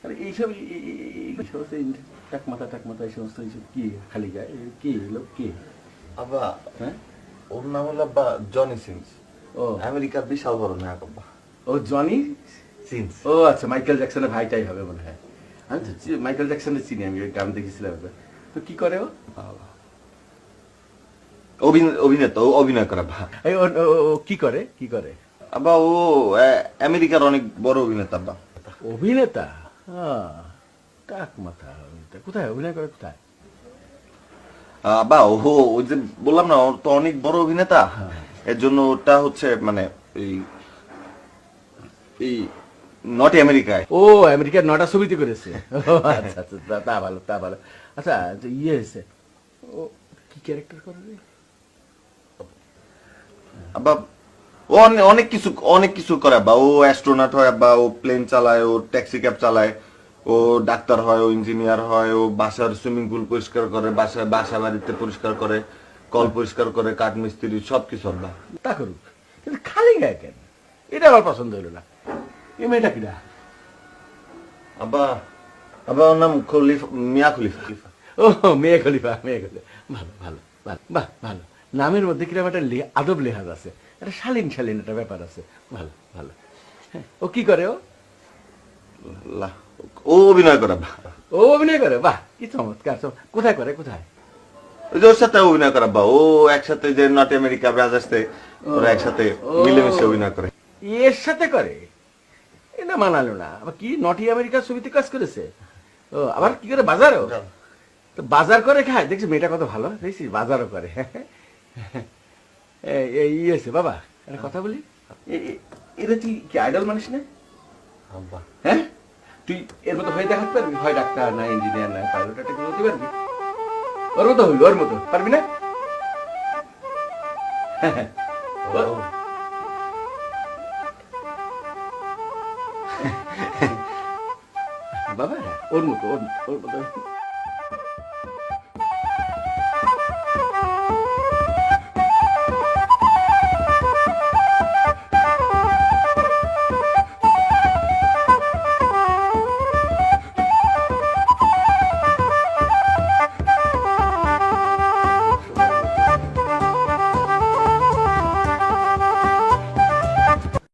আরে এইসব টাক মাথা এই সমস্ত এইসব কি খালি গায়ে কে এলো কে? আব্বা হ্যাঁ, ওর নাম হলো আব্বা জনি সিন্স। ও আমেরিকার বিশাল বড় নায়ক আব্বা। ও জনি সিন্স। ও আচ্ছা, মাইকেল জ্যাকসনের ভাইটাই হবে মনে হয়। আমি তো মাইকেল জ্যাকসনের চিনি, আমি ওই গান দেখেছিলাম একবার। তো কি করে ও? অভিনেতা, ও অভিনয় করে আব্বা। এই ও কি করে কি করে? আব্বা ও আমেরিকার অনেক বড় অভিনেতা আব্বা। অভিনেতা? টাক মাথা অভিনেতা। কোথায় অভিনয় করে কোথায়? আব্বা ও ওই যে বললাম না, ওর তো অনেক বড় অভিনেতা। এর জন্য ওটা হচ্ছে মানে এই এই নট আমেরিকায়। ও আমেরিকার নটা ছবিতে করেছে। ও আচ্ছা আচ্ছা, তা ভালো তা ভালো। আচ্ছা যে ইয়ে হয়েছে, ও কি ক্যারেক্টার করে রে? আব্বা ও অনেক কিছু করে আব্বা। ও অ্যাস্ট্রোনট হয় আব্বা, ও প্লেন চালায়, ও ট্যাক্সি ক্যাব চালায়, ও ডাক্তার হয়, ও ইঞ্জিনিয়ার হয়, ও বাসার সুইমিং পুল পরিষ্কার করে, বাসা বাড়িতে পরিষ্কার করে, কল পরিষ্কার করে, কাঠ মিস্ত্রি সবকিছু আব্বা। তা করুক, কিন্তু খালি গায়ে কেন? এটা আমার পছন্দ হলো না। এই মেয়েটা কিনা? আব্বা আব্বা ওর নাম মিয়া খলিফা। ও মেয়ে খলিফা, মেয়ে খলিফা। ভালো ভালো ভালো, বাহ ভালো। নামের মধ্যে কিরকম একটা আদব লেহাজ আছে, একটা শালীন শালীন একটা ব্যাপার আছে। ভালো ভালো। হ্যাঁ, ও কি করে ও? ও অভিনয় করে আব্বা। ও অভিনয় করে? বাহ, কি চমৎকার। কোথায় করে কোথায়? ওই যে ওর সাথে অভিনয় করে আব্বা। ও একসাথে যে নট আমেরিকা ব্রাজার্সে ওরা একসাথে মিলেমিশে অভিনয় করে। এর সাথে করে? এটা মানালো না। আবার কি নটি আমেরিকার ছবিতে কাজ করেছে? ও আবার কি করে বাজারও? তো বাজার করে খায়? দেখছি মেয়েটা কত ভালো, দেখছিস বাজারও করে। এই আছে বাবা, একটা কথা বলি, এরা তুই কি আইডল মানুষ না? আব্বা হ্যাঁ, তুই এর মতো হয়ে দেখাতে পারবি? হয় ডাক্তার, না ইঞ্জিনিয়ার, না পাইলট, একটা হতে পারবি? ওর মতো হবি, ওর মতো পারবি না? বাবা ওর মতো ওর মতো